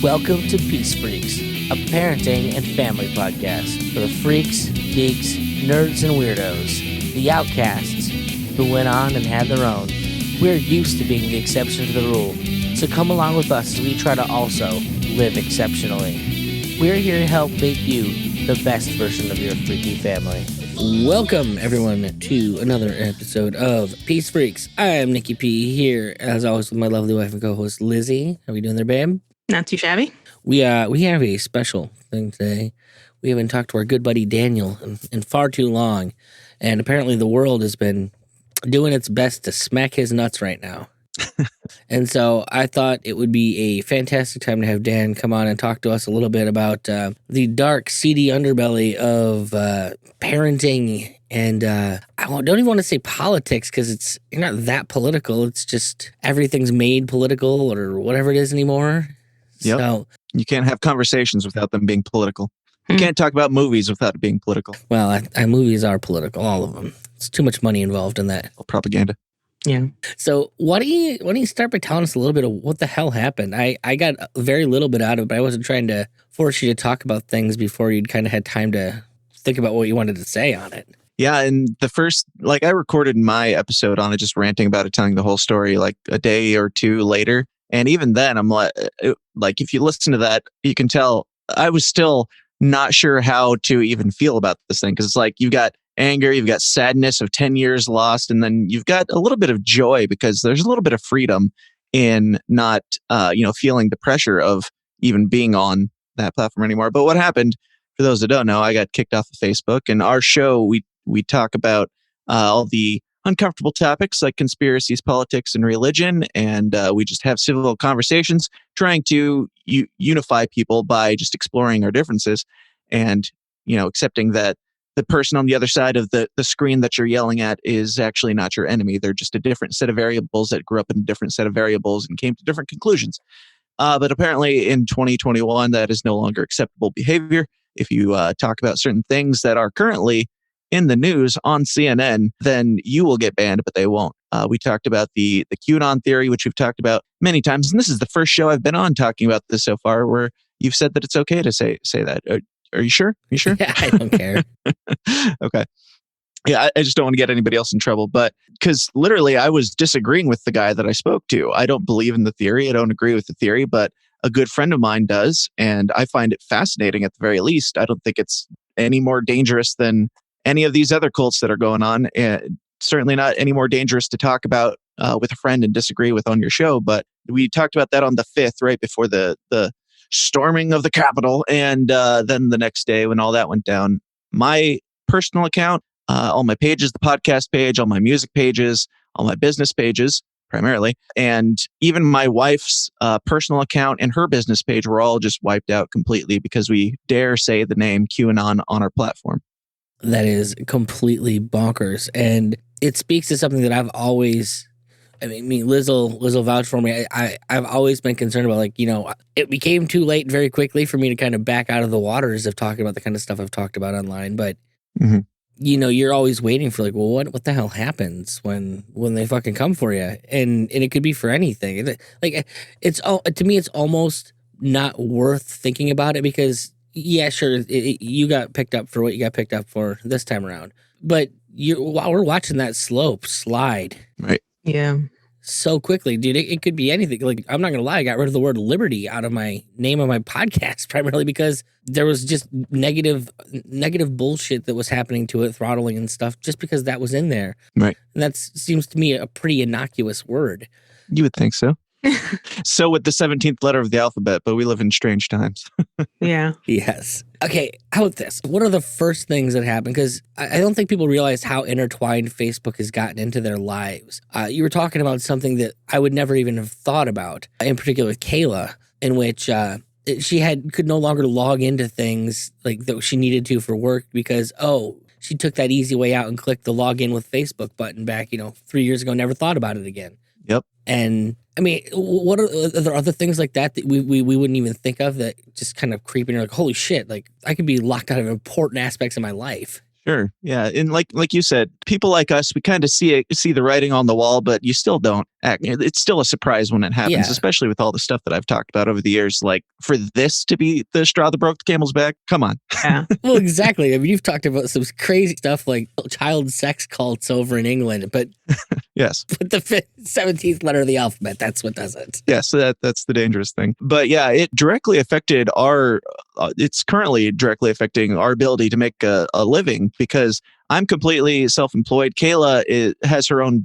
Welcome to Peace Freqs, a parenting and family podcast for the freaks, geeks, nerds, and weirdos, the outcasts who went on and had their own. We're used to being the exception to the rule, so come along with us as we try to also live exceptionally. We're here to help make you the best version of your freaky family. Welcome, everyone, to another episode of Peace Freqs. I am Nikki P. here, as always, with my lovely wife and co-host, Lizzie. How are we doing there, babe? Not too shabby. We have a special thing today. We haven't talked to our good buddy Daniel in far too long, and apparently the world has been doing its best to smack his nuts right now. And so I thought it would be a fantastic time to have Dan come on and talk to us a little bit about the dark, seedy underbelly of parenting. And I don't even want to say politics because you're not that political. It's just everything's made political or whatever it is anymore. Yep. So you can't have conversations without them being political. You can't talk about movies without it being political. Well, movies are political, all of them. It's too much money involved in that. Propaganda. Yeah. So why don't you start by telling us a little bit of what the hell happened? I got very little bit out of it, but I wasn't trying to force you to talk about things before you'd kind of had time to think about what you wanted to say on it. Yeah, and the first, I recorded my episode on it, just ranting about it, telling the whole story, a day or two later. And even then, I'm like, if you listen to that, you can tell I was still not sure how to even feel about this thing. Because it's you've got anger, you've got sadness of 10 years lost, and then you've got a little bit of joy because there's a little bit of freedom in not, feeling the pressure of even being on that platform anymore. But what happened, for those that don't know, I got kicked off of Facebook. And our show, we talk about all the uncomfortable topics like conspiracies, politics, and religion. And we just have civil conversations trying to unify people by just exploring our differences and, accepting that the person on the other side of the screen that you're yelling at is actually not your enemy. They're just a different set of variables that grew up in a different set of variables and came to different conclusions. But apparently in 2021, that is no longer acceptable behavior. If you talk about certain things that are currently in the news on CNN, then you will get banned, but they won't. We talked about the QAnon theory, which we've talked about many times. And this is the first show I've been on talking about this so far where you've said that it's okay to say that. Are you sure? You sure? Yeah, I don't care. Okay. Yeah, I just don't want to get anybody else in trouble. But because literally I was disagreeing with the guy that I spoke to. I don't believe in the theory. I don't agree with the theory, but a good friend of mine does. And I find it fascinating at the very least. I don't think it's any more dangerous than any of these other cults that are going on. And certainly not any more dangerous to talk about with a friend and disagree with on your show. But we talked about that on the 5th, right before the storming of the Capitol. And then the next day when all that went down, my personal account, all my pages, the podcast page, all my music pages, all my business pages, primarily, and even my wife's personal account and her business page were all just wiped out completely because we dare say the name QAnon on our platform. That is completely bonkers. And it speaks to something that I've always, Liz will vouch for me. I've always been concerned about, it became too late very quickly for me to kind of back out of the waters of talking about the kind of stuff I've talked about online. But, you're always waiting for what the hell happens when they fucking come for you? And it could be for anything. To me, it's almost not worth thinking about it because, yeah, sure, you got picked up for what you got picked up for this time around. But while we're watching that slope slide. Right. Yeah. So quickly, dude, it could be anything. I'm not going to lie, I got rid of the word liberty out of my name of my podcast, primarily because there was just negative bullshit that was happening to it, throttling and stuff, just because that was in there. Right. And that seems to me a pretty innocuous word. You would think so. So with the 17th letter of the alphabet, but we live in strange times. Yeah. Yes. Okay, how about this? What are the first things that happen? Because I don't think people realize how intertwined Facebook has gotten into their lives. You were talking about something that I would never even have thought about, in particular Kayla, in which she could no longer log into things that she needed to for work because, she took that easy way out and clicked the login with Facebook button back, 3 years ago, never thought about it again. Yep. And what are there other things like that we wouldn't even think of that just kind of creep in? You're like, holy shit, I could be locked out of important aspects of my life. Sure. Yeah. And like you said, people like us, we kind of see the writing on the wall, but you still don't act. It's still a surprise when it happens, Yeah. especially with all the stuff that I've talked about over the years. Like for this to be the straw that broke the camel's back, come on. Yeah. Well, exactly. I mean, you've talked about some crazy stuff like child sex cults over in England, but Yes. with the 17th letter of the alphabet, that's what does it. Yeah, so that's the dangerous thing. But yeah, it directly affected it's currently directly affecting our ability to make a living because I'm completely self-employed. Kayla has her own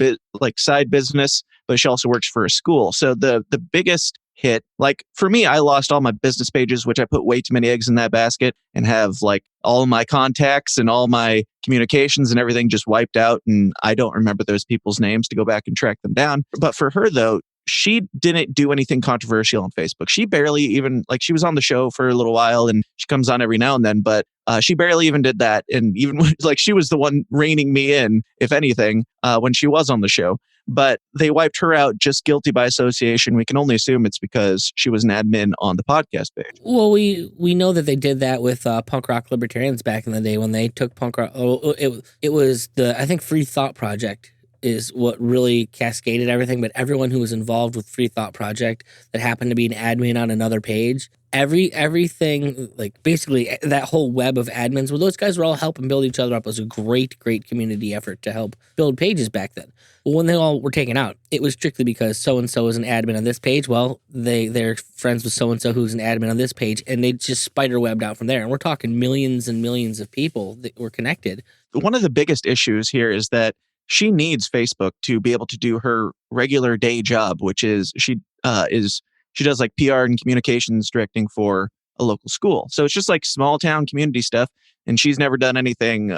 side business, but she also works for a school. So the biggest hit, like for me, I lost all my business pages, which I put way too many eggs in that basket and have like all my contacts and all my communications and everything just wiped out. And I don't remember those people's names to go back and track them down. But for her though, she didn't do anything controversial on Facebook. She barely even, like, she was on the show for a little while and she comes on every now and then, but she barely even did that. And even like she was the one reining me in, if anything, when she was on the show. But they wiped her out just guilty by association. We can only assume it's because she was an admin on the podcast page. Well, we know that they did that with punk rock libertarians back in the day when they took punk rock. It was I think Free Thought Project is what really cascaded everything. But everyone who was involved with Free Thought Project that happened to be an admin on another page, everything, like basically that whole web of admins, well, those guys were all helping build each other up. It was a great community effort to help build pages back then. Well, when they all were taken out, it was strictly because so-and-so is an admin on this page. Well, they're friends with so-and-so who's an admin on this page, and they just spider-webbed out from there. And we're talking millions and millions of people that were connected. One of the biggest issues here is that she needs Facebook to be able to do her regular day job, which is she does like PR and communications directing for a local school. So it's just like small town community stuff. And she's never done anything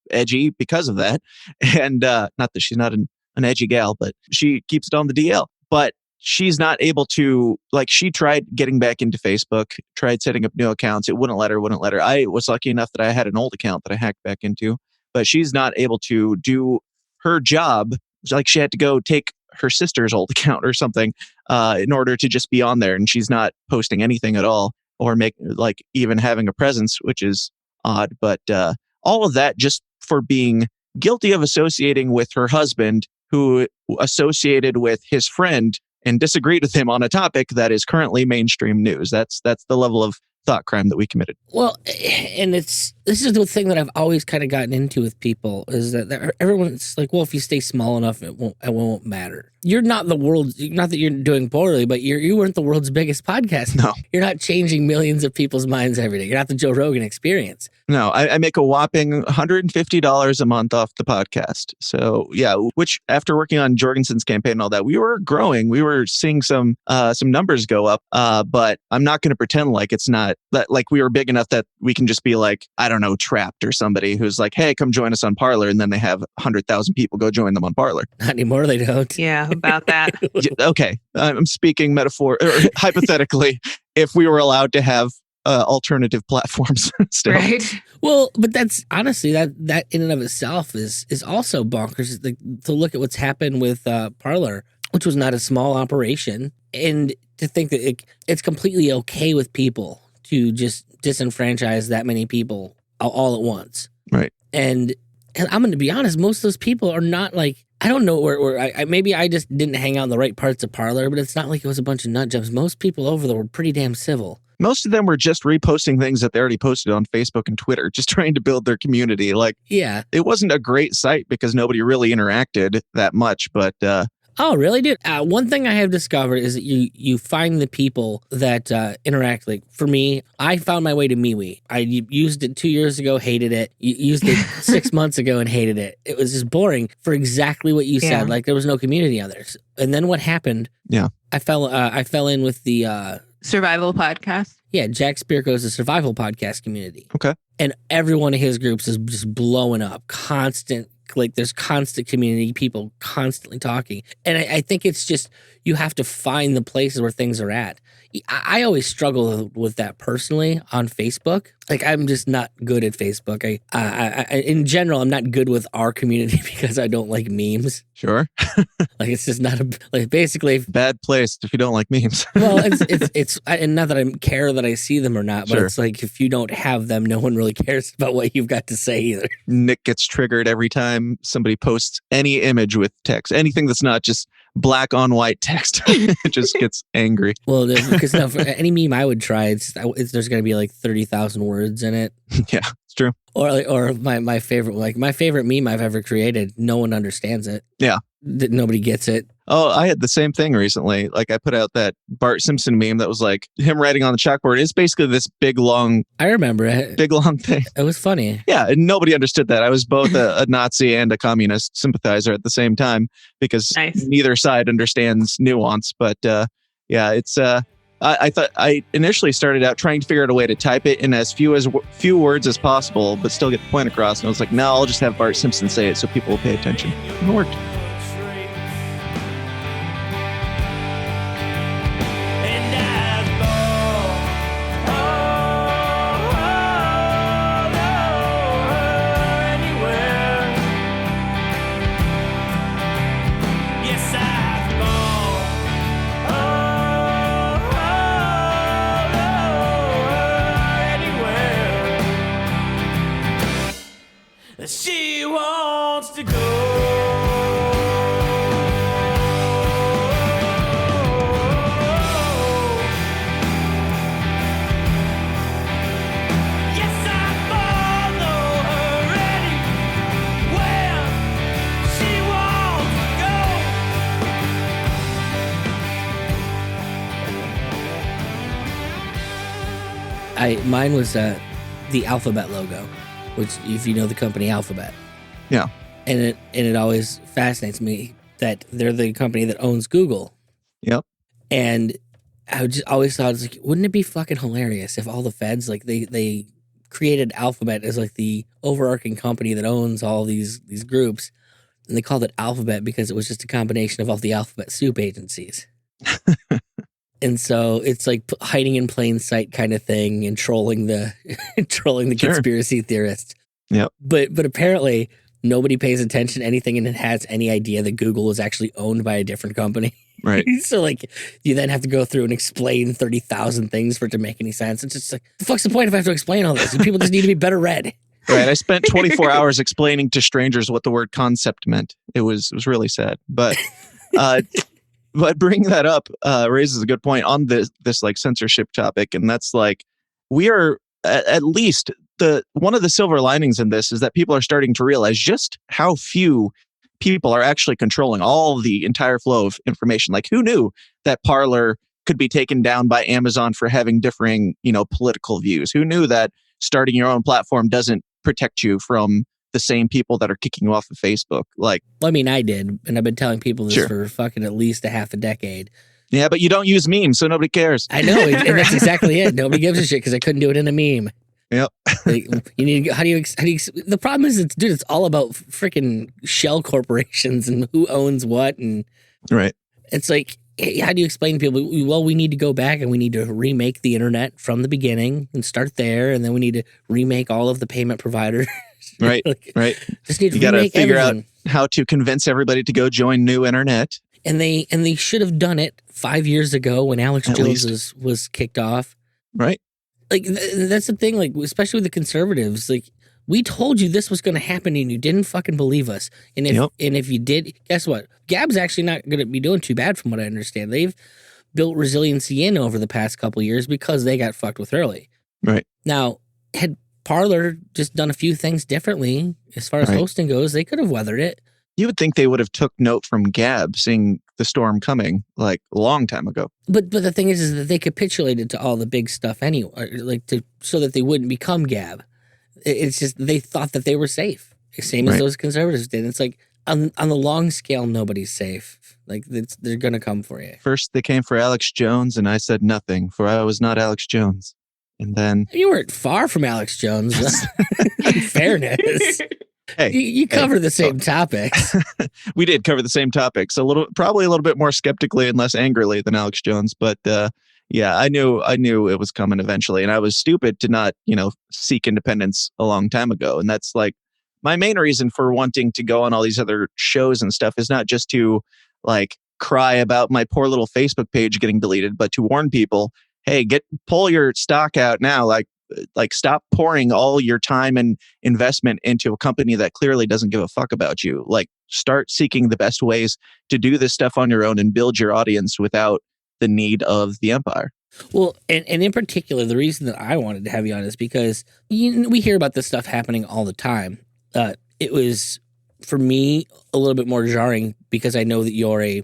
edgy because of that. And not that she's not an edgy gal, but she keeps it on the DL. But she's not able to, like, she tried getting back into Facebook, tried setting up new accounts. It wouldn't let her. I was lucky enough that I had an old account that I hacked back into, but she's not able to do her job. Like, she had to go take her sister's old account or something in order to just be on there. And she's not posting anything at all or even having a presence, which is odd. But all of that just for being guilty of associating with her husband, who associated with his friend and disagreed with him on a topic that is currently mainstream news. That's the level of thought crime that we committed. Well, and this is the thing that I've always kind of gotten into with people is that everyone's like, well, if you stay small enough, it won't matter. You're not the world's, not that you're doing poorly, but you weren't the world's biggest podcast. No. You're not changing millions of people's minds every day. You're not the Joe Rogan Experience. No, I make a whopping $150 a month off the podcast. So yeah, which after working on Jorgensen's campaign and all that, we were growing. We were seeing some numbers go up. But I'm not going to pretend like it's not that, like, we were big enough that we can just be like, I don't know, Trapped or somebody who's like, hey, come join us on Parler, and then they have 100,000 people go join them on Parler. Not anymore. They don't. Yeah, about that. Okay, I'm speaking hypothetically, if we were allowed to have alternative platforms still. Right. Well, but that's honestly that in and of itself is also bonkers. Like, to look at what's happened with Parler, which was not a small operation, and to think that it's completely okay with people to just disenfranchise that many people all at once. Right. And I'm going to be honest, most of those people are not like, I don't know where maybe I just didn't hang out in the right parts of Parler, but it's not like it was a bunch of nut jobs. Most people over there were pretty damn civil. Most of them were just reposting things that they already posted on Facebook and Twitter, just trying to build their community. Like, yeah, it wasn't a great site because nobody really interacted that much, but oh, really, dude? One thing I have discovered is that you find the people that interact. Like, for me, I found my way to MeWe. I used it 2 years ago, hated it. Used it 6 months ago and hated it. It was just boring for exactly what you said. Like, there was no community on there. And then what happened? Yeah, I fell in with the Survival podcast. Yeah, Jack Spirko's a survival podcast community. Okay. And every one of his groups is just blowing up. There's constant community, people constantly talking. And I think it's just, you have to find the places where things are at. I always struggle with that personally on Facebook. Like, I'm just not good at Facebook. I in general, I'm not good with our community because I don't like memes. Sure. Like, it's just not basically. Bad place if you don't like memes. Well, and not that I care that I see them or not, but Sure. it's like if you don't have them, no one really cares about what you've got to say either. Nick gets triggered every time somebody posts any image with text, anything that's not just black on white text. It just gets angry. Well, because for any meme I would try, there's going to be like 30,000 words in it. Yeah, it's true. Or my favorite meme I've ever created. No one understands it. Yeah. Nobody gets it. Oh, I had the same thing recently. Like I put out that Bart Simpson meme that was like him writing on the chalkboard. It's basically this big long I remember it. Big long thing. It was funny. Yeah, and nobody understood that. I was both a Nazi and a communist sympathizer at the same time because neither side understands nuance. But yeah, it's I thought I initially started out trying to figure out a way to type it in as few words as possible, but still get the point across. And I was like, no, I'll just have Bart Simpson say it so people will pay attention. And it worked. She wants to go. Yes, I follow her anywhere she wants to go. Mine was the Alphabet logo, which, if you know the company Alphabet. Yeah. And it always fascinates me that they're the company that owns Google. Yep. And I just always thought, it's like, wouldn't it be fucking hilarious if all the feds, like, they created Alphabet as like the overarching company that owns all these groups, and they called it Alphabet because it was just a combination of all the alphabet soup agencies. And so it's like hiding in plain sight kind of thing and trolling the conspiracy theorists. Yep. But apparently nobody pays attention to anything and has any idea that Google is actually owned by a different company. Right. So like you then have to go through and explain 30,000 things for it to make any sense. It's just like, the fuck's the point if I have to explain all this? People just need to be better read. Right. I spent 24 hours explaining to strangers what the word concept meant. It was really sad. But but bringing that up raises a good point on this like censorship topic. And that's like, we are at least one of the silver linings in this is that people are starting to realize just how few people are actually controlling all the entire flow of information. Like, who knew that Parler could be taken down by Amazon for having differing, political views? Who knew that starting your own platform doesn't protect you from the same people that are kicking you off of Facebook? Like, well, I mean, I did, and I've been telling people this Sure. for fucking at least a half a decade. Yeah, but you don't use memes, so nobody cares. I know, and that's exactly it. Nobody gives a shit because I couldn't do it in a meme. Yep. Like, you need. How do you? The problem is, it's all about freaking shell corporations and who owns what, and Right. it's like, how do you explain to people? Well, we need to go back and we need to remake the internet from the beginning and start there, and then we need to remake all of the payment providers. Right. Like, Right. just need to You got to remake figure everything. out how to convince everybody to go join new internet. And they should have done it 5 years ago when Alex At Jones was kicked off. Right. Like that's the thing. Like, especially with the conservatives, like, we told you this was going to happen and you didn't fucking believe us. And if you did, guess what? Gab's actually not going to be doing too bad from what I understand. They've built resiliency in over the past couple of years because they got fucked with early. Right. Now, had Parler just done a few things differently as far as Right. hosting goes, they could have weathered it. You would think they would have took note from Gab seeing the storm coming like a long time ago. But the thing is that they capitulated to all the big stuff anyway, so that they wouldn't become Gab. It's just they thought that they were safe, same as Right. those conservatives did. It's like on the long scale, nobody's safe. Like they're gonna come for you. First, they came for Alex Jones, and I said nothing, for I was not Alex Jones. And then, You weren't far from Alex Jones. In fairness, hey, you cover the same topics. we did cover the same topics, probably a little bit more skeptically and less angrily than Alex Jones. But Yeah, I knew it was coming eventually, and I was stupid to not, seek independence a long time ago. And that's like my main reason for wanting to go on all these other shows and stuff is not just to like cry about my poor little Facebook page getting deleted, but to warn people, hey, pull your stock out now. Like stop pouring all your time and investment into a company that clearly doesn't give a fuck about you. Like start seeking the best ways to do this stuff on your own and build your audience without the need of the empire. Well, and in particular, the reason that I wanted to have you on is because we hear about this stuff happening all the time. It was, for me, a little bit more jarring because I know that you're a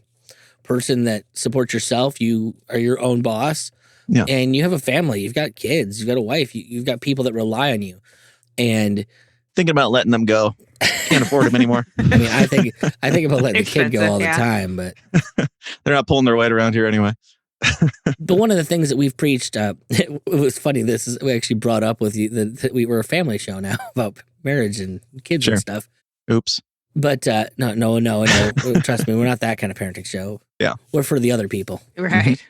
person that supports yourself. You are your own boss. Yeah. And you have a family. You've got kids. You've got a wife. You've got people that rely on you. And thinking about letting them go. Can't afford them anymore. I mean, I think about letting the kid go all the time, but they're not pulling their weight around here anyway. But one of the things that we've preached, it was funny. We actually brought up with you that we were a family show now about marriage and kids and stuff. Oops. But no. Trust me, we're not that kind of parenting show. Yeah, we're for the other people, right?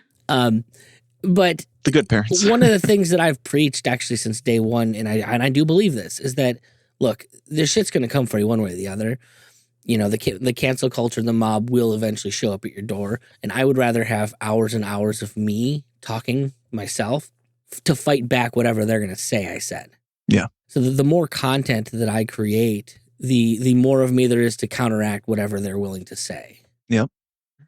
But the good parents. One of the things that I've preached actually since day one, and I do believe this, is that look, this shit's going to come for you one way or the other. The cancel culture and the mob will eventually show up at your door. And I would rather have hours and hours of me talking myself to fight back whatever they're going to say I said. Yeah. So the more content that I create, the more of me there is to counteract whatever they're willing to say. Yep.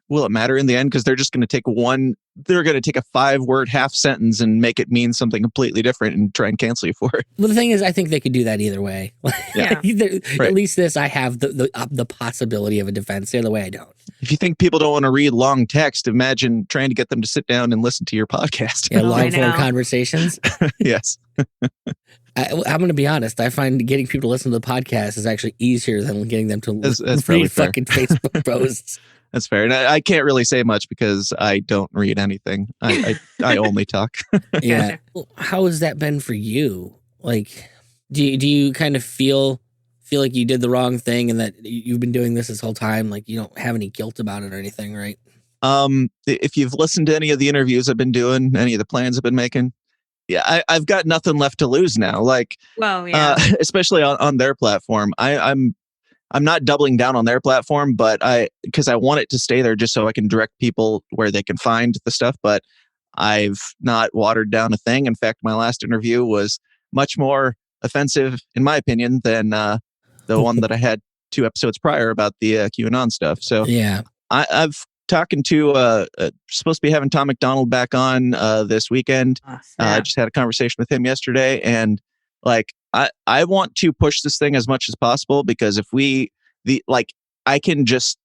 Will it matter in the end? Because they're just going to take a 5-word half sentence and make it mean something completely different and try and cancel you for it. Well, the thing is, I think they could do that either way. Yeah. At least this, I have the possibility of a defense. The other way, I don't. If you think people don't want to read long text, imagine trying to get them to sit down and listen to your podcast. Yeah, long form conversations. Yes. I'm going to be honest. I find getting people to listen to the podcast is actually easier than getting them to that's read fucking Facebook posts. That's fair. And I can't really say much because I don't read anything. I only talk. Yeah. Well, how has that been for you? Like, do you kind of feel like you did the wrong thing and that you've been doing this whole time? Like, you don't have any guilt about it or anything, right? If you've listened to any of the interviews I've been doing, any of the plans I've been making, yeah, I've got nothing left to lose now. Like, well, yeah. Especially on their platform. I'm not doubling down on their platform, but because I want it to stay there just so I can direct people where they can find the stuff. But I've not watered down a thing. In fact, my last interview was much more offensive, in my opinion, than the one that I had 2 episodes prior about the QAnon stuff. So yeah, I've talking to supposed to be having Tom McDonald back on this weekend. I just had a conversation with him yesterday, and like I want to push this thing as much as possible because if I can just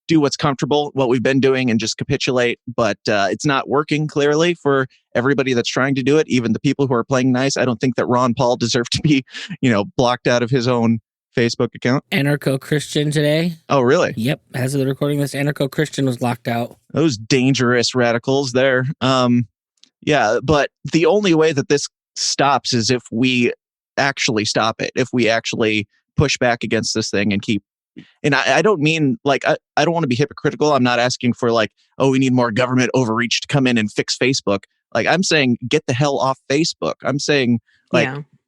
do what's comfortable, what we've been doing, and just capitulate. But it's not working clearly for everybody that's trying to do it. Even the people who are playing nice. I don't think that Ron Paul deserved to be, blocked out of his own Facebook account. Anarcho-Christian today. Oh, really? Yep. As of the recording, this Anarcho-Christian was locked out. Those dangerous radicals there. Yeah, but the only way that this stops is if we actually stop it. If we actually push back against this thing and keep. And I don't mean like I don't want to be hypocritical. I'm not asking for like, oh, we need more government overreach to come in and fix Facebook. Like I'm saying, get the hell off Facebook. I'm saying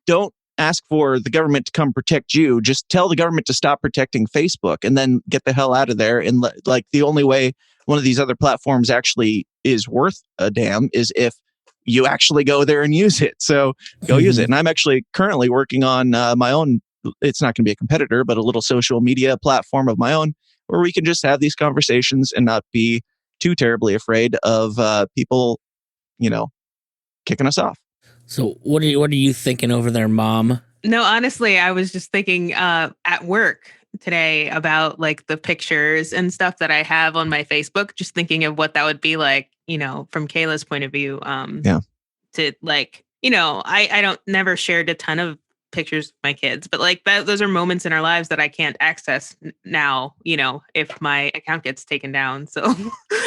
don't ask for the government to come protect you. Just tell the government to stop protecting Facebook and then get the hell out of there. And like the only way one of these other platforms actually is worth a damn is if you actually go there and use it. So go use it. And I'm actually currently working on my own. It's not going to be a competitor, but a little social media platform of my own where we can just have these conversations and not be too terribly afraid of people, kicking us off. So what are you thinking over there, Mom? No, honestly, I was just thinking at work today about like the pictures and stuff that I have on my Facebook, just thinking of what that would be like, from Kayla's point of view. To like, I don't never shared a ton of pictures with my kids, but like those are moments in our lives that I can't access now, if my account gets taken down. So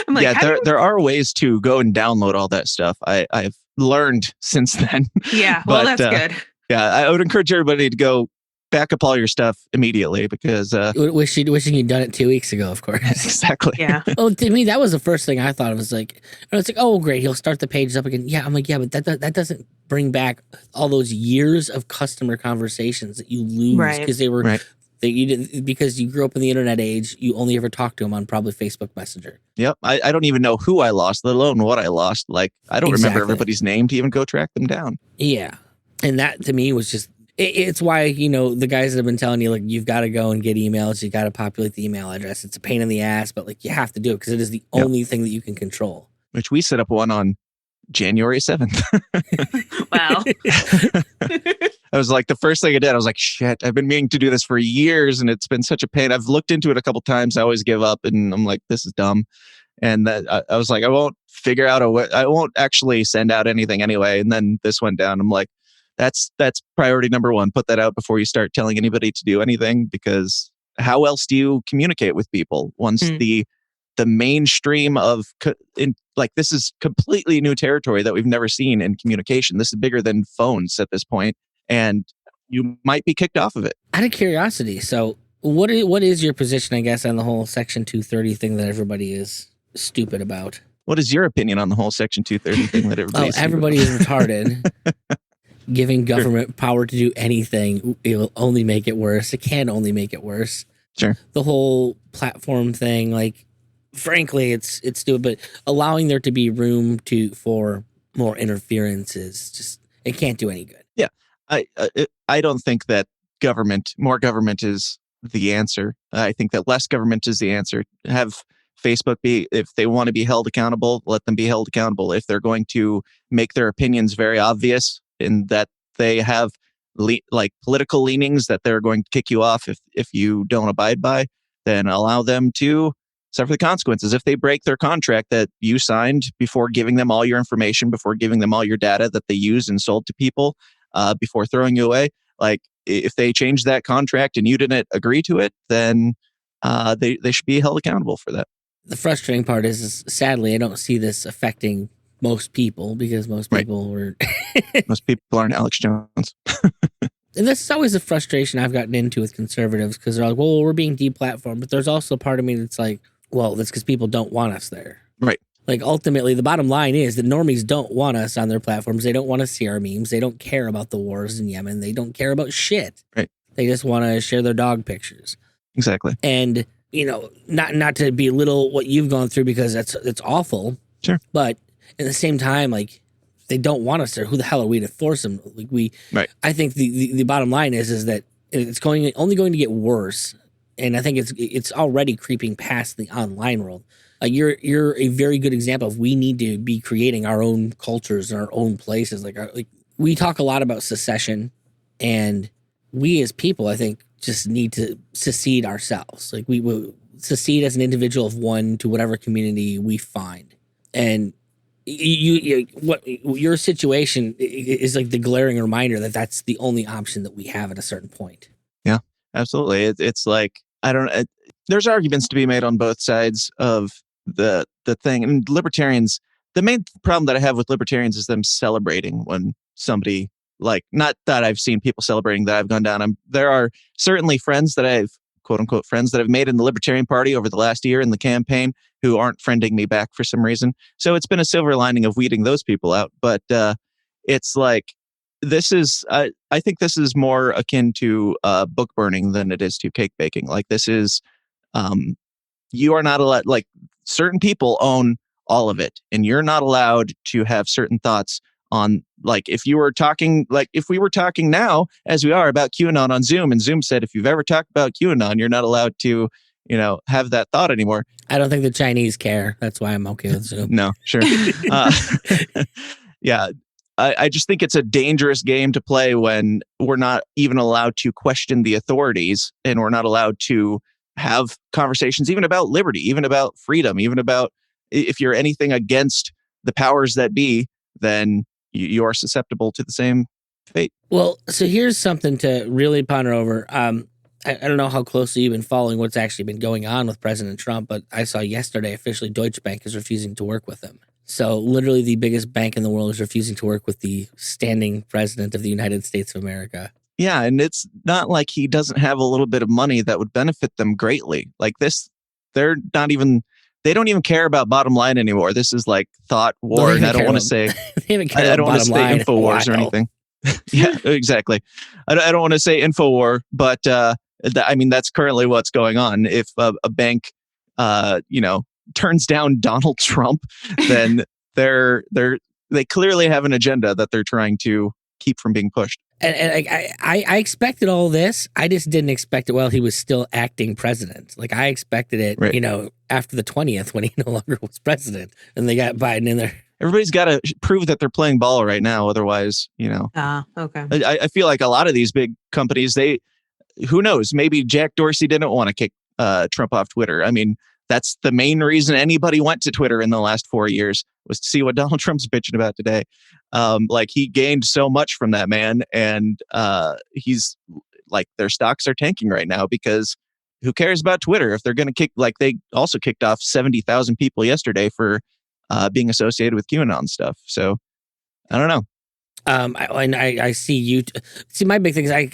I'm like, there are ways to go and download all that stuff. I've learned since then. Yeah. Well, that's good. Yeah. I would encourage everybody to go back up all your stuff immediately because wishing you'd done it 2 weeks ago, of course. exactly. Yeah. Oh, to me, that was the first thing I thought of. Was like, it's like, oh, great, he'll start the pages up again. Yeah, I'm like, yeah, but that doesn't bring back all those years of customer conversations that you lose because they were that you didn't, because you grew up in the internet age. You only ever talked to them on probably Facebook Messenger. Yep. I don't even know who I lost, let alone what I lost. Like, I don't remember everybody's name to even go track them down. Yeah, and that to me was just. It's why, the guys that have been telling you, like, you've got to go and get emails. You got to populate the email address. It's a pain in the ass, but like you have to do it because it is the only thing that you can control. Which we set up one on January 7th. Wow. I was like, the first thing I did, I was like, shit, I've been meaning to do this for years and it's been such a pain. I've looked into it a couple times. I always give up and I'm like, this is dumb. And that I was like, I won't figure out a way. I won't actually send out anything anyway. And then this went down. I'm like, that's priority number one. Put that out before you start telling anybody to do anything, because how else do you communicate with people once the mainstream of this is completely new territory that we've never seen in communication. This is bigger than phones at this point, and you might be kicked off of it. Out of curiosity, so what is your position, I guess, on the whole Section 230 thing that everybody is stupid about? What is your opinion on the whole Section 230 thing that everybody is retarded? Giving government power to do anything, it will only make it worse. It can only make it worse. Sure. The whole platform thing, like, frankly, it's stupid. But allowing there to be room for more interference is just, it can't do any good. Yeah, I don't think that more government is the answer. I think that less government is the answer. Have Facebook if they want to be held accountable, let them be held accountable. If they're going to make their opinions very obvious, in that they have political leanings that they're going to kick you off if you don't abide by, then allow them to suffer the consequences. If they break their contract that you signed before giving them all your information, before giving them all your data that they used and sold to people, before throwing you away, like if they change that contract and you didn't agree to it, then they should be held accountable for that. The frustrating part is sadly, I don't see this affecting most people, because most people were most people aren't Alex Jones. And this is always a frustration I've gotten into with conservatives, because they're like, well, we're being deplatformed, but there's also a part of me that's like, well, that's because people don't want us there. Right. Like, ultimately, the bottom line is that normies don't want us on their platforms. They don't want to see our memes. They don't care about the wars in Yemen. They don't care about shit. Right. They just want to share their dog pictures. Exactly. And, not to belittle what you've gone through, because it's awful. Sure. But at the same time, like, they don't want us there. Who the hell are we to force them? Like, right. I think the bottom line is that it's only going to get worse, and I think it's already creeping past the online world. You're a very good example of, we need to be creating our own cultures and our own places. Like we talk a lot about secession, and we as people, I think, just need to secede ourselves. Like, we will secede as an individual of one to whatever community we find, and what your situation is like the glaring reminder that that's the only option that we have at a certain point. Yeah, absolutely. It's like, there's arguments to be made on both sides of the thing. And libertarians, the main problem that I have with libertarians is them celebrating when somebody, like, not that I've seen people celebrating that I've gone down. There are certainly friends that I've, quote unquote, friends that I've made in the Libertarian Party over the last year in the campaign who aren't friending me back for some reason. So it's been a silver lining of weeding those people out. But it's like, I think this is more akin to book burning than it is to cake baking. Like, this is, you are not allowed, like, certain people own all of it, and you're not allowed to have certain thoughts on, like, if we were talking now, as we are, about QAnon on Zoom, and Zoom said, if you've ever talked about QAnon, you're not allowed to, have that thought anymore. I don't think the Chinese care. That's why I'm okay with Zoom. No, sure. Yeah. I just think it's a dangerous game to play when we're not even allowed to question the authorities, and we're not allowed to have conversations even about liberty, even about freedom, even about, if you're anything against the powers that be, then you are susceptible to the same fate. Well, so here's something to really ponder over. I don't know how closely you've been following what's actually been going on with President Trump, but I saw yesterday officially Deutsche Bank is refusing to work with him. So literally the biggest bank in the world is refusing to work with the standing president of the United States of America. Yeah, and it's not like he doesn't have a little bit of money that would benefit them greatly. Like this, they don't even care about bottom line anymore. This is like thought war, and I don't want to say they haven't cared I don't about want to bottom say line in a InfoWars or while. anything. Yeah, exactly. I don't want to say InfoWar, but I mean that's currently what's going on. If a bank, turns down Donald Trump, then they clearly have an agenda that they're trying to keep from being pushed. And I expected all this. I just didn't expect it while he was still acting president. Like I expected it, Right. After the 20th when he no longer was president, and they got Biden in there. Everybody's got to prove that they're playing ball right now. Otherwise, Okay. I feel like a lot of these big companies, who knows, maybe Jack Dorsey didn't want to kick Trump off Twitter. I mean, that's the main reason anybody went to Twitter in the last 4 years, was to see what Donald Trump's bitching about today. Like he gained so much from that man, and he's like, their stocks are tanking right now because who cares about Twitter if they're going to kick? Like they also kicked off 70,000 people yesterday for being associated with QAnon stuff. So I don't know. I see you. See, my big thing is I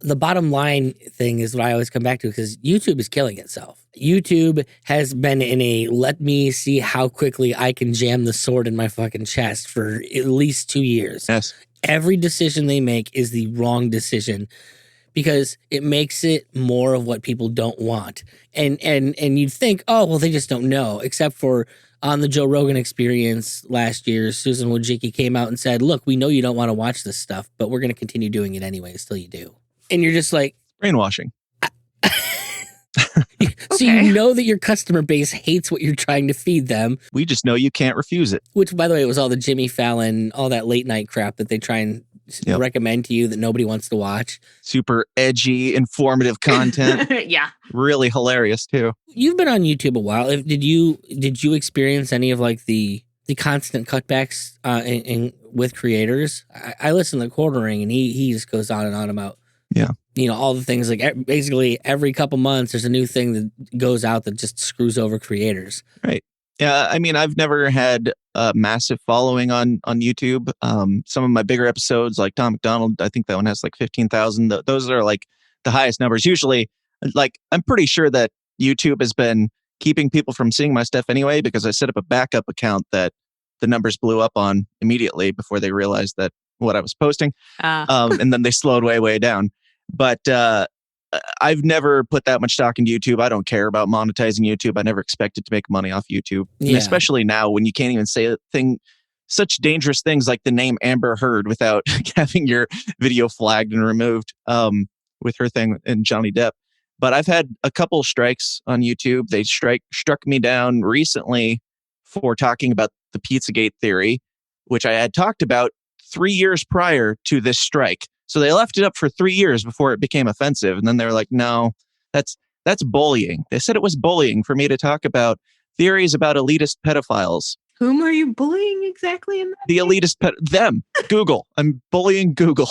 the bottom line thing is what I always come back to, because YouTube is killing itself. YouTube has been in a let me see how quickly I can jam the sword in my fucking chest for at least 2 years. Yes. Every decision they make is the wrong decision because it makes it more of what people don't want. And you'd think, oh, well, they just don't know, except for on the Joe Rogan Experience last year, Susan Wojcicki came out and said, look, we know you don't want to watch this stuff, but we're going to continue doing it anyways till you do. And you're just like... Brainwashing. So you know that your customer base hates what you're trying to feed them. We just know you can't refuse it. Which, by the way, was all the Jimmy Fallon, all that late night crap that they try and recommend to you that nobody wants to watch. Super edgy, informative content. Yeah. Really hilarious too. You've been on YouTube a while. Did you experience any of like the constant cutbacks with creators? I listen to Quartering, and he just goes on and on about all the things, like basically every couple months there's a new thing that goes out that just screws over creators. Right. Yeah. I mean, I've never had a massive following on YouTube. Some of my bigger episodes, like Tom McDonald, I think that one has like 15,000. Those are like the highest numbers. Usually, like, I'm pretty sure that YouTube has been keeping people from seeing my stuff anyway, because I set up a backup account that the numbers blew up on immediately before they realized that what I was posting. And then they slowed way down. But I've never put that much stock into YouTube. I don't care about monetizing YouTube. I never expected to make money off YouTube. Yeah. And especially now when you can't even say such dangerous things like the name Amber Heard without having your video flagged and removed with her thing and Johnny Depp. But I've had a couple strikes on YouTube. They struck me down recently for talking about the Pizzagate theory, which I had talked about 3 years prior to this strike. So they left it up for 3 years before it became offensive. And then they were like, no, that's bullying. They said it was bullying for me to talk about theories about elitist pedophiles. Whom are you bullying exactly in that? The elitist them. Google. I'm bullying Google.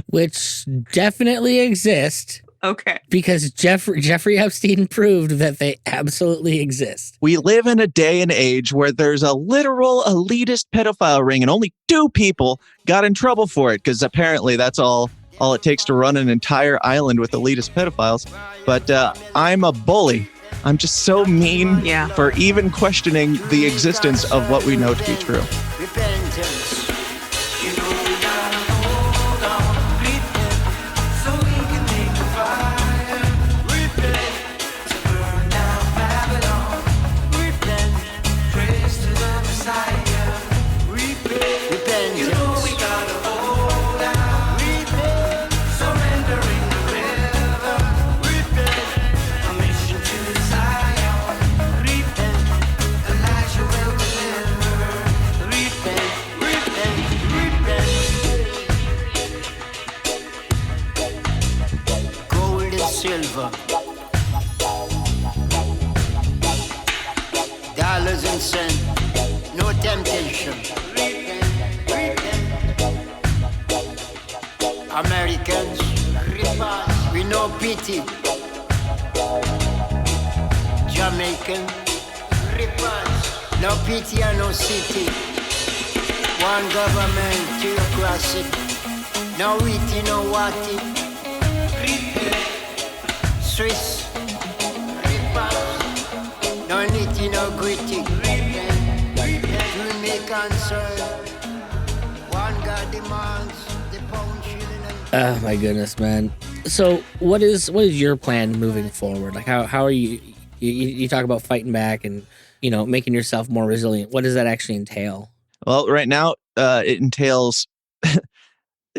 Which definitely exist. Okay. Because Jeffrey Epstein proved that they absolutely exist. We live in a day and age where there's a literal elitist pedophile ring, and only 2 people got in trouble for it, because apparently that's all it takes to run an entire island with elitist pedophiles. But I'm a bully. I'm just so mean for even questioning the existence of what we know to be true. Repentance. You know we gotta hold on, repent, so we can make the fire. Repent, to burn down Babylon. Repent, praise to the Messiah. Repent, you know we gotta hold on. Repent, surrendering the river. Repent, a mission to Zion. Repent, Elijah will deliver. Repent, repent, repent. Gold and silver, dollars and cents, no temptation. Repent, repent. Americans, repent. We no pity. Jamaican, repent. No pity and no city. One government, theocracy. No witty, no watty. Swiss. No nitty, no gritty. To make answer. One God demands the pound shilling and... Oh my goodness, man. So what is your plan moving forward? Like how are you talk about fighting back and, you know, making yourself more resilient. What does that actually entail? Well, right now, it entails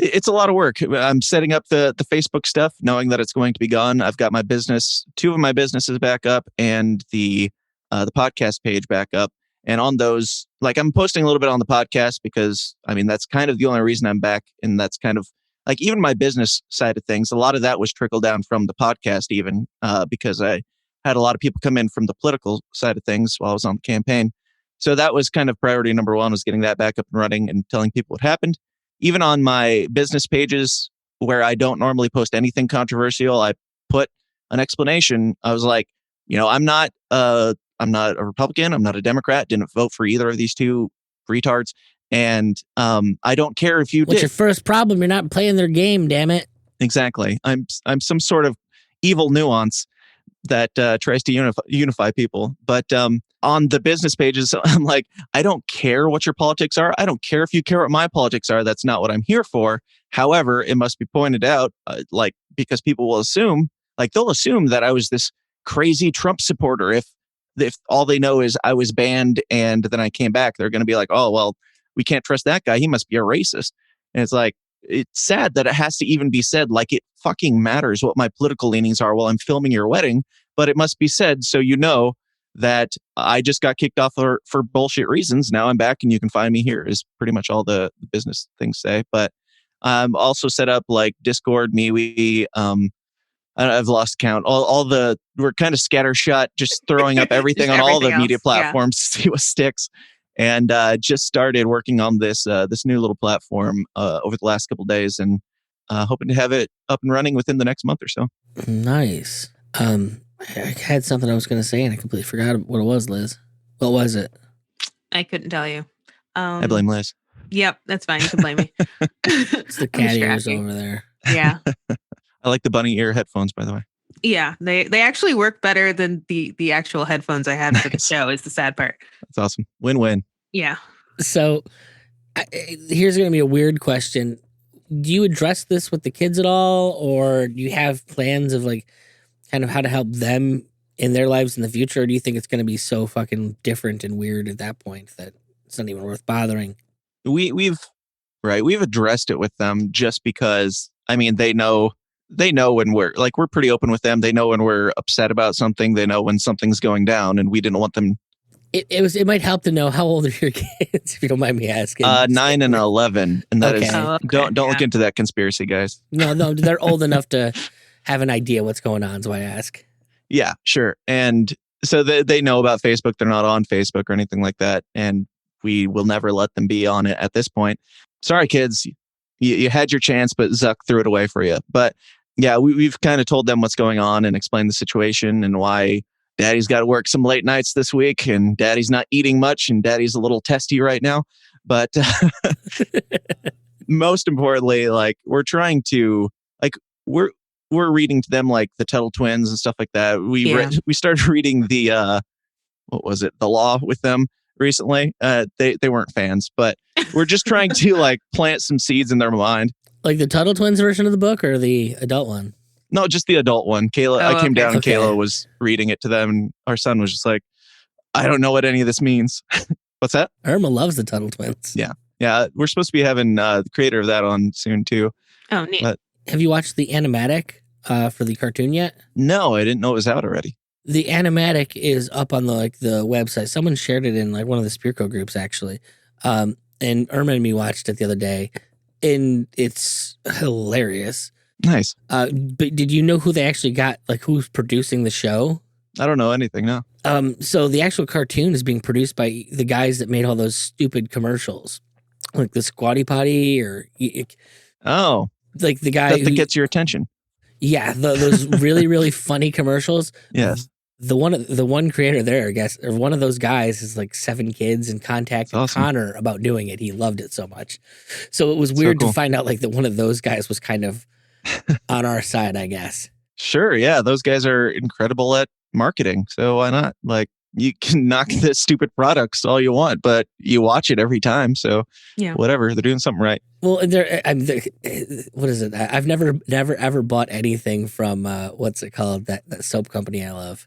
it's a lot of work. I'm setting up the Facebook stuff, knowing that it's going to be gone. I've got my business, 2 of my businesses back up, and the podcast page back up. And on those, like, I'm posting a little bit on the podcast because, I mean, that's kind of the only reason I'm back. And that's kind of like even my business side of things. A lot of that was trickled down from the podcast, even because I had a lot of people come in from the political side of things while I was on the campaign. So that was kind of priority number 1, was getting that back up and running and telling people what happened. Even on my business pages where I don't normally post anything controversial, I put an explanation. I was like, you know, I'm not a Republican. I'm not a Democrat. Didn't vote for either of these 2 retards. And I don't care if you What's did. your first problem? You're not playing their game, damn it. Exactly. I'm some sort of evil nuance that tries to unify people. But on the business pages, I'm like, I don't care what your politics are. I don't care if you care what my politics are. That's not what I'm here for. However, it must be pointed out, because people will assume, they'll assume that I was this crazy Trump supporter. If all they know is I was banned and then I came back, they're going to be like, oh, well, we can't trust that guy. He must be a racist. And it's like, it's sad that it has to even be said, like it fucking matters what my political leanings are while I'm filming your wedding, but it must be said so you know that I just got kicked off for bullshit reasons. Now I'm back and you can find me here is pretty much all the business things say. But also set up like Discord, MeWe, I've lost count. We're kind of scattershot, just throwing up everything on all the media platforms to see what sticks. And just started working on this new little platform over the last couple of days, and hoping to have it up and running within the next month or so. Nice. I had something I was going to say, and I completely forgot what it was, Liz. What was it? I couldn't tell you. I blame Liz. Yep, that's fine. You can blame me. It's the cat ears over there. Yeah. I like the bunny ear headphones, by the way. Yeah, they actually work better than the actual headphones I had for the show. Is the sad part. That's awesome. Win-win. Yeah. So here's going to be a weird question. Do you address this with the kids at all, or do you have plans of like kind of how to help them in their lives in the future? Or do you think it's going to be so fucking different and weird at that point that it's not even worth bothering? We've addressed it with them just because, I mean, they know when we're pretty open with them. They know when we're upset about something. They know when something's going down, and we didn't want them. It might help to know how old are your kids, if you don't mind me asking. 9 and 11, and that is don't look yeah. into that conspiracy, guys. No, they're old enough to have an idea what's going on. So I ask. Yeah, sure. And so they know about Facebook. They're not on Facebook or anything like that, and we will never let them be on it at this point. Sorry, kids, you had your chance, but Zuck threw it away for you. But yeah, we've kind of told them what's going on and explained the situation and why Daddy's got to work some late nights this week, and Daddy's not eating much, and Daddy's a little testy right now. But most importantly, like we're trying to we're reading to them like the Tuttle Twins and stuff like that. We started reading the The Law with them recently. They weren't fans, but we're just trying to like plant some seeds in their mind. Like the Tuttle Twins version of the book or the adult one? No, just the adult one. Kayla, I came down and Kayla was reading it to them, and our son was just like, I don't know what any of this means. What's that? Irma loves the Tuttle Twins. Yeah. We're supposed to be having the creator of that on soon too. Oh, neat. Have you watched the animatic for the cartoon yet? No, I didn't know it was out already. The animatic is up on the website. Someone shared it in like one of the Spearco groups actually. And Irma and me watched it the other day, and it's hilarious. Nice. But did you know who they actually got? Like who's producing the show? I don't know anything. No. So the actual cartoon is being produced by the guys that made all those stupid commercials, like the Squatty Potty like the guy that gets your attention. Yeah, those really really funny commercials. Yes. the one creator there, I guess, or one of those guys is like 7 kids and contacted Awesome. Connor about doing it. He loved it so much. So it was weird cool. to find out like that one of those guys was kind of on our side, I guess. Sure. Yeah. Those guys are incredible at marketing. So why not? Like, you can knock the stupid products all you want, but you watch it every time. So Yeah. whatever, they're doing something right. Well, what is it? I've never ever bought anything from what's it called? That soap company I love.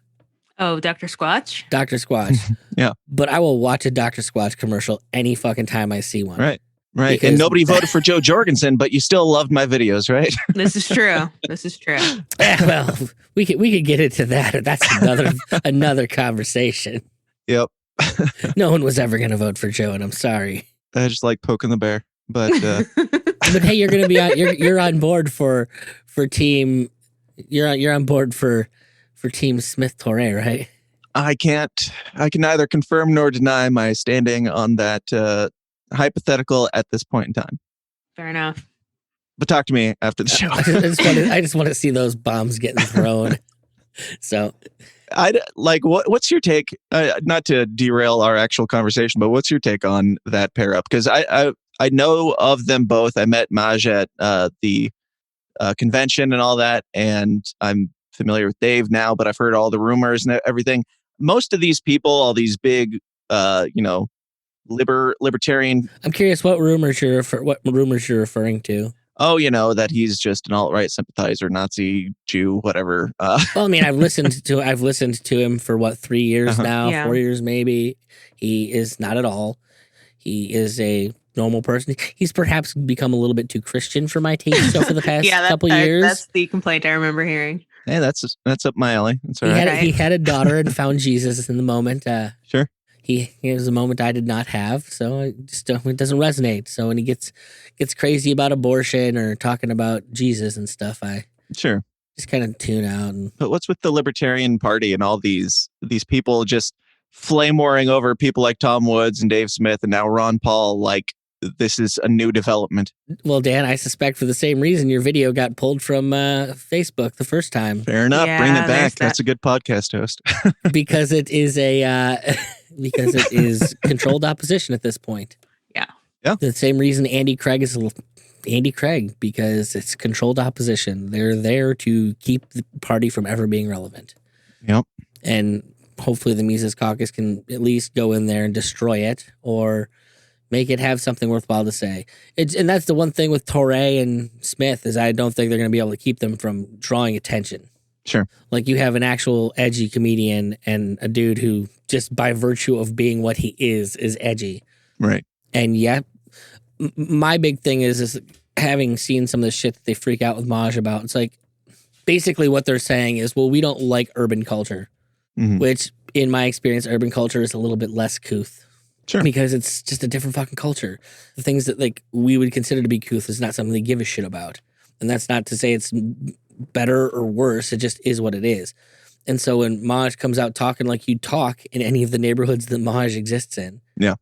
Oh, Dr. Squatch? Dr. Squatch. Yeah. But I will watch a Dr. Squatch commercial any fucking time I see one. Right. Right. Because- and nobody voted for Joe Jorgensen, but you still loved my videos, right? This is true. This is true. Well, we could get into that. That's another conversation. Yep. No one was ever going to vote for Joe, and I'm sorry. I just like poking the bear. But But hey, you're going to be on. You're on board for team. You're on board for Team Smith Torre, right? I can neither confirm nor deny my standing on that hypothetical at this point in time. Fair enough. But talk to me after the show. I just want to see those bombs getting thrown. So, what's your take? Not to derail our actual conversation, but what's your take on that pair up? Because I know of them both. I met Maj at the convention and all that, and I'm familiar with Dave now. But I've heard all the rumors and everything. Most of these people, all these big, libertarian. I'm curious what rumors you're referring to. Oh, that he's just an alt-right sympathizer, Nazi, Jew, whatever. Well, I mean, I've listened to him for 3 years now, Yeah. 4 years maybe. He is not at all. He is a normal person. He's perhaps become a little bit too Christian for my taste over the past couple years. That's the complaint I remember hearing. Hey, that's up my alley. That's all right. He had a daughter and found Jesus in the moment. Sure. He was a moment I did not have, so it doesn't resonate. So when he gets crazy about abortion or talking about Jesus and stuff, I Sure. just kind of tune out. But what's with the Libertarian Party and all these people just flame warring over people like Tom Woods and Dave Smith and now Ron Paul? Like, this is a new development. Well, Dan, I suspect for the same reason your video got pulled from Facebook the first time. Fair enough. Yeah, Bring it back. there's that. That's a good podcast host. Because it is because it is controlled opposition at this point. Yeah. Yeah. The same reason Andy Craig is Andy Craig, because it's controlled opposition. They're there to keep the party from ever being relevant. Yep. And hopefully the Mises Caucus can at least go in there and destroy it or make it have something worthwhile to say. And that's the one thing with Torre and Smith is I don't think they're going to be able to keep them from drawing attention. Sure. Like you have an actual edgy comedian and a dude who just by virtue of being what he is edgy. Right. And yet my big thing is having seen some of the shit that they freak out with Maj about. It's like basically what they're saying is, well, we don't like urban culture, which in my experience, urban culture is a little bit less couth. Sure. Because it's just a different fucking culture. The things that like we would consider to be couth is not something they give a shit about. And that's not to say it's better or worse. It just is what it is. And so when Maj comes out talking like you talk in any of the neighborhoods that Maj exists in, Yeah,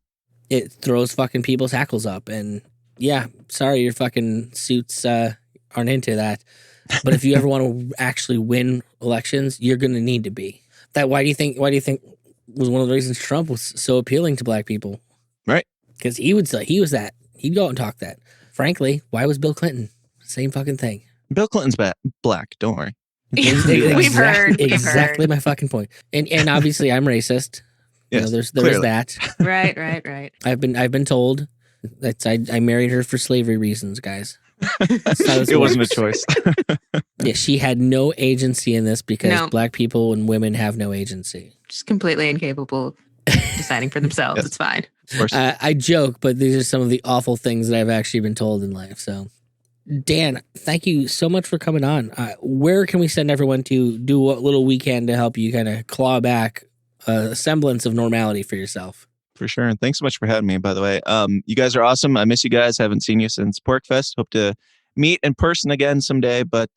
it throws fucking people's hackles up. And yeah, sorry, your fucking suits aren't into that. But if you ever want to actually win elections, you're going to need to be. Why do you think was one of the reasons Trump was so appealing to black people? Right. Because he was that. He'd go out and talk that. Frankly, why was Bill Clinton? Same fucking thing. Bill Clinton's black. Don't worry. We've heard. Exactly my fucking point. And obviously I'm racist. Yes, There's clearly. that. Right. I've been told that I married her for slavery reasons, guys. That's how this It wasn't a works. choice. Yeah, she had no agency in this because No. black people and women have no agency. Just completely incapable of deciding for themselves. Yes. It's fine. Of course. I joke, but these are some of the awful things that I've actually been told in life. So, Dan, thank you so much for coming on. Where can we send everyone to do what little we can to help you kind of claw back a semblance of normality for yourself? For sure. And thanks so much for having me, by the way. You guys are awesome. I miss you guys. Haven't seen you since PorkFest. Hope to meet in person again someday. But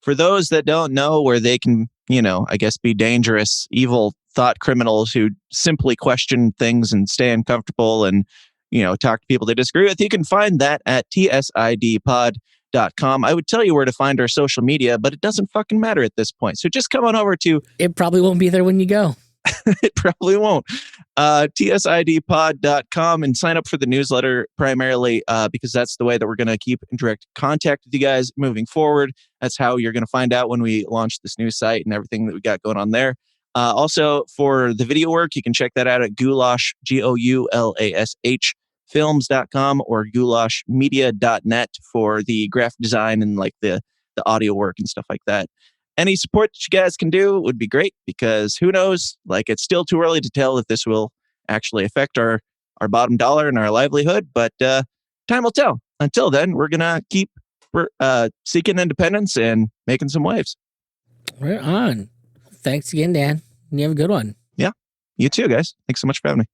for those that don't know where they can, I guess be dangerous, evil thought criminals who simply question things and stay uncomfortable and, talk to people they disagree with, you can find that at TSID Pod. freqs.com. I would tell you where to find our social media, but it doesn't fucking matter at this point. So just come on over to It probably won't be there when you go. it probably won't. tsidpod.com and sign up for the newsletter primarily because that's the way that we're going to keep in direct contact with you guys moving forward. That's how you're going to find out when we launch this new site and everything that we got going on there. Also, for the video work, you can check that out at Goulash, Goulash films.com or goulashmedia.net for the graphic design and like the audio work and stuff like that. Any support that you guys can do would be great because who knows, like it's still too early to tell if this will actually affect our bottom dollar and our livelihood, but time will tell. Until then, we're going to keep seeking independence and making some waves. Right on. Thanks again, Dan. You have a good one. Yeah, you too, guys. Thanks so much for having me.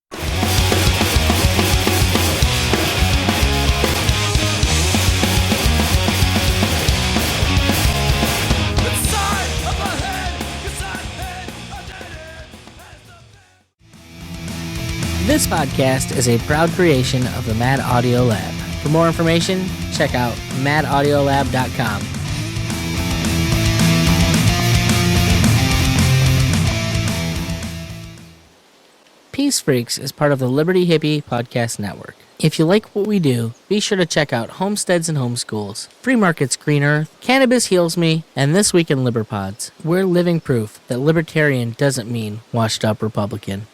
This podcast is a proud creation of the Mad Audio Lab. For more information, check out madaudiolab.com. Peace Freqs is part of the Liberty Hippie Podcast Network. If you like what we do, be sure to check out Homesteads and Homeschools, Free Markets Green Earth, Cannabis Heals Me, and This Week in Liberpods. We're living proof that libertarian doesn't mean washed up Republican.